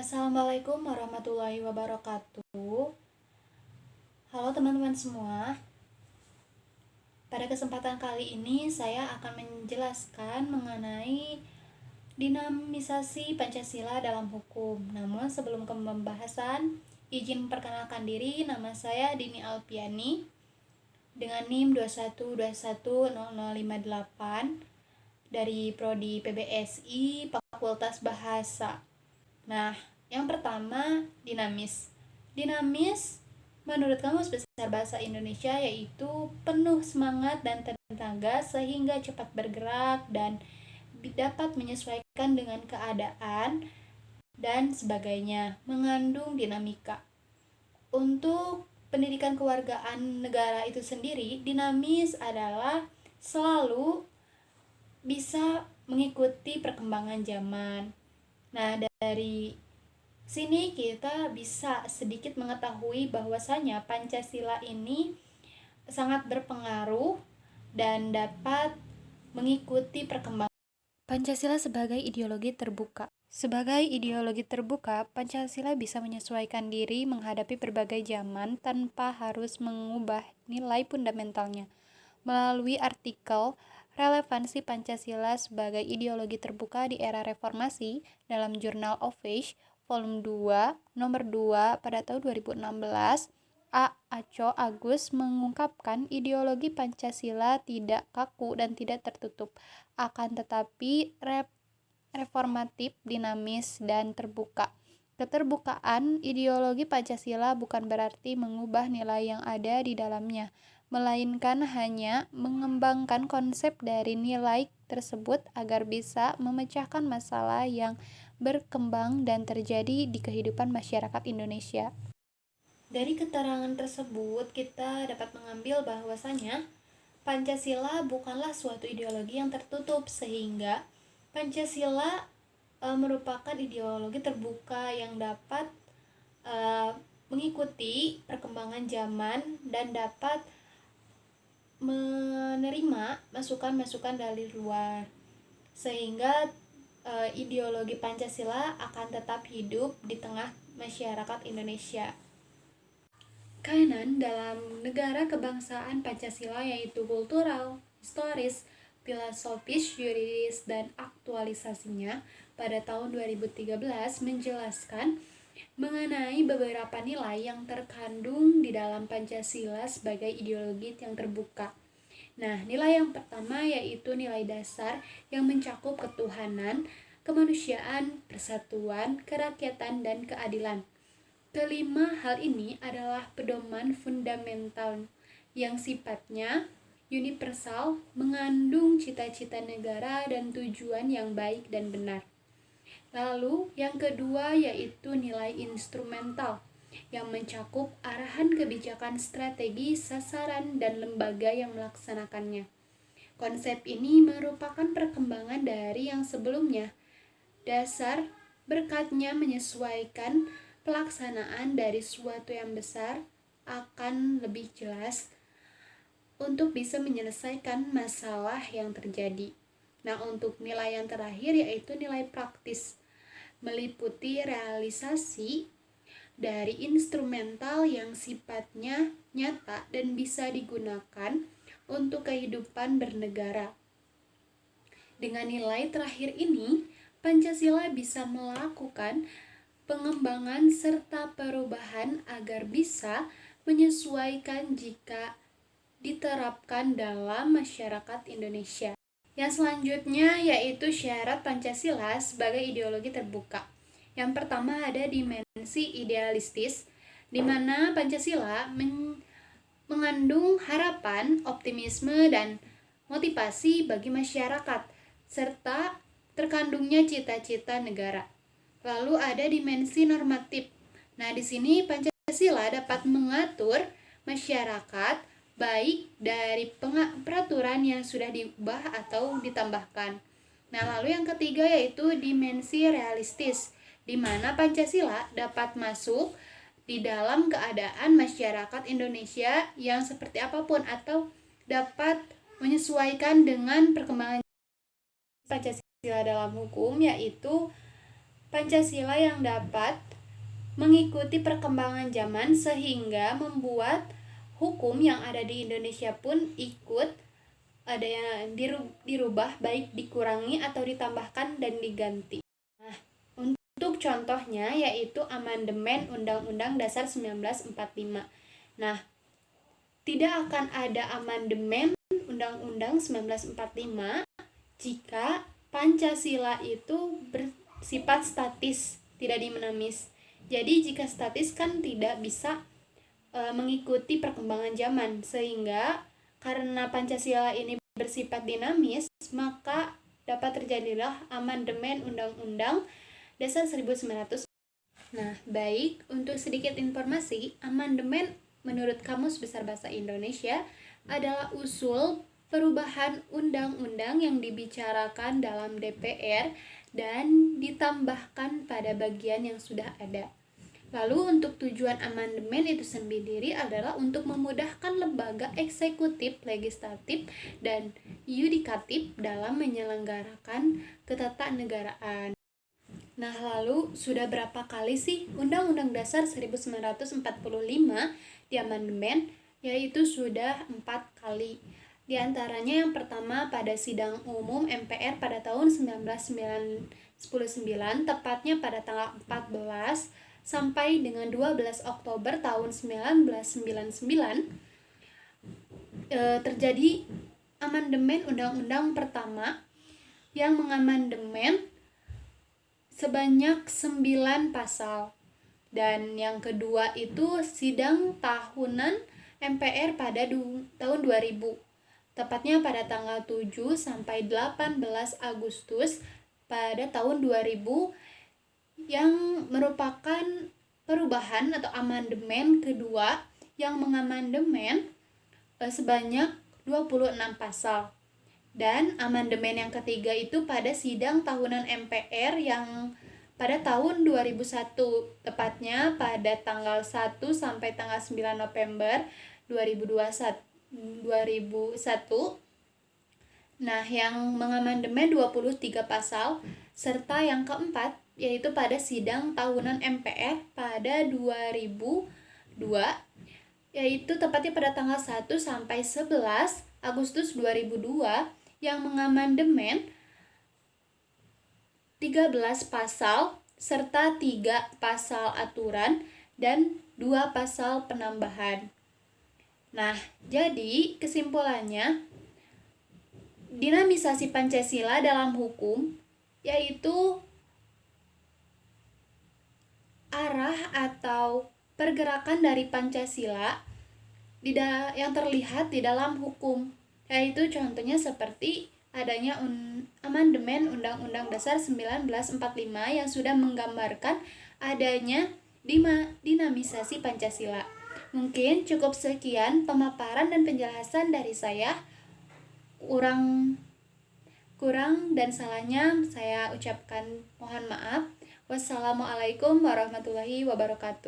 Assalamualaikum warahmatullahi wabarakatuh. Halo teman-teman semua. Pada kesempatan kali ini saya akan menjelaskan mengenai dinamisasi Pancasila dalam hukum. Namun sebelum ke pembahasan, izin perkenalkan diri, nama saya Dini Alpiani dengan NIM 212100058 dari Prodi PBSI Fakultas Bahasa. Nah, yang pertama, dinamis. Dinamis menurut Kamus Besar Bahasa Indonesia yaitu penuh semangat dan tenaga sehingga cepat bergerak dan dapat menyesuaikan dengan keadaan dan sebagainya, mengandung dinamika. Untuk pendidikan kewargaan negara itu sendiri, dinamis adalah selalu bisa mengikuti perkembangan zaman. Nah, dari sini kita bisa sedikit mengetahui bahwasanya Pancasila ini sangat berpengaruh dan dapat mengikuti perkembangan. Pancasila sebagai ideologi terbuka. Sebagai ideologi terbuka, Pancasila bisa menyesuaikan diri menghadapi berbagai zaman tanpa harus mengubah nilai fundamentalnya. Melalui artikel Relevansi Pancasila sebagai ideologi terbuka di era reformasi dalam Journal of Age, volume 2, nomor 2 pada tahun 2016, A. Aco Agus mengungkapkan ideologi Pancasila tidak kaku dan tidak tertutup, akan tetapi reformatif, dinamis, dan terbuka. Keterbukaan ideologi Pancasila bukan berarti mengubah nilai yang ada di dalamnya, melainkan hanya mengembangkan konsep dari nilai tersebut agar bisa memecahkan masalah yang berkembang dan terjadi di kehidupan masyarakat Indonesia. Dari keterangan tersebut, kita dapat mengambil bahwasanya Pancasila bukanlah suatu ideologi yang tertutup, sehingga Pancasila merupakan ideologi terbuka yang dapat mengikuti perkembangan zaman dan dapat menerima masukan-masukan dari luar, sehingga ideologi Pancasila akan tetap hidup di tengah masyarakat Indonesia. Kainan dalam negara kebangsaan Pancasila yaitu kultural, historis, filosofis, yuridis, dan aktualisasinya pada tahun 2013 menjelaskan mengenai beberapa nilai yang terkandung di dalam Pancasila sebagai ideologi yang terbuka. Nah, nilai yang pertama yaitu nilai dasar yang mencakup ketuhanan, kemanusiaan, persatuan, kerakyatan, dan keadilan. Kelima hal ini adalah pedoman fundamental yang sifatnya universal, mengandung cita-cita negara dan tujuan yang baik dan benar. Lalu yang kedua yaitu nilai instrumental yang mencakup arahan kebijakan, strategi, sasaran, dan lembaga yang melaksanakannya. Konsep ini merupakan perkembangan dari yang sebelumnya. Dasar berkatnya menyesuaikan pelaksanaan dari suatu yang besar akan lebih jelas untuk bisa menyelesaikan masalah yang terjadi. Nah, untuk nilai yang terakhir yaitu nilai praktis, meliputi realisasi dari instrumental yang sifatnya nyata dan bisa digunakan untuk kehidupan bernegara. Dengan nilai terakhir ini, Pancasila bisa melakukan pengembangan serta perubahan agar bisa menyesuaikan jika diterapkan dalam masyarakat Indonesia. Yang selanjutnya yaitu syarat Pancasila sebagai ideologi terbuka. Yang pertama ada dimensi idealistis, di mana Pancasila mengandung harapan, optimisme, dan motivasi bagi masyarakat, serta terkandungnya cita-cita negara. Lalu ada dimensi normatif. Nah, di sini Pancasila dapat mengatur masyarakat baik dari peraturan yang sudah diubah atau ditambahkan. Nah, lalu yang ketiga yaitu dimensi realistis, di mana Pancasila dapat masuk di dalam keadaan masyarakat Indonesia yang seperti apapun atau dapat menyesuaikan dengan perkembangan Pancasila dalam hukum, yaitu Pancasila yang dapat mengikuti perkembangan zaman sehingga membuat hukum yang ada di Indonesia pun ikut ada yang dirubah, baik dikurangi atau ditambahkan dan diganti. Nah, untuk contohnya yaitu amandemen Undang-Undang Dasar 1945. Nah, tidak akan ada amandemen Undang-Undang 1945 jika Pancasila itu bersifat statis, tidak dinamis. Jadi jika statis kan tidak bisa mengikuti perkembangan zaman, sehingga karena Pancasila ini bersifat dinamis, maka dapat terjadilah amandemen Undang-Undang Dasar 1945. Nah, baik, untuk sedikit informasi, amandemen menurut Kamus Besar Bahasa Indonesia adalah usul perubahan undang-undang yang dibicarakan dalam DPR dan ditambahkan pada bagian yang sudah ada. Lalu untuk tujuan amandemen itu sendiri adalah untuk memudahkan lembaga eksekutif, legislatif, dan yudikatif dalam menyelenggarakan ketatanegaraan. Nah, lalu sudah berapa kali sih Undang-Undang Dasar 1945 diamandemen? Yaitu sudah 4 kali. Di antaranya yang pertama pada sidang umum MPR pada tahun 1999, tepatnya pada tanggal 14 sampai dengan 12 Oktober tahun 1999, terjadi amandemen undang-undang pertama yang mengamandemen sebanyak 9 pasal. Dan yang kedua itu sidang tahunan MPR pada tahun 2000, tepatnya pada tanggal 7 sampai 18 Agustus pada tahun 2000, yang merupakan perubahan atau amandemen kedua yang mengamandemen sebanyak 26 pasal. Dan amandemen yang ketiga itu pada sidang tahunan MPR yang pada tahun 2001, tepatnya pada tanggal 1 sampai tanggal 9 November 2001. Nah, yang mengamandemen 23 pasal, serta yang keempat yaitu pada sidang tahunan MPR pada 2002, yaitu tepatnya pada tanggal 1 sampai 11 Agustus 2002, yang mengamandemen 13 pasal serta 3 pasal aturan dan 2 pasal penambahan. Nah, jadi kesimpulannya, dinamisasi Pancasila dalam hukum yaitu arah atau pergerakan dari Pancasila yang terlihat di dalam hukum, yaitu contohnya seperti adanya amandemen Undang-Undang Dasar 1945 yang sudah menggambarkan adanya dinamisasi Pancasila. Mungkin cukup sekian pemaparan dan penjelasan dari saya. Kurang dan salahnya saya ucapkan mohon maaf. Wassalamualaikum warahmatullahi wabarakatuh.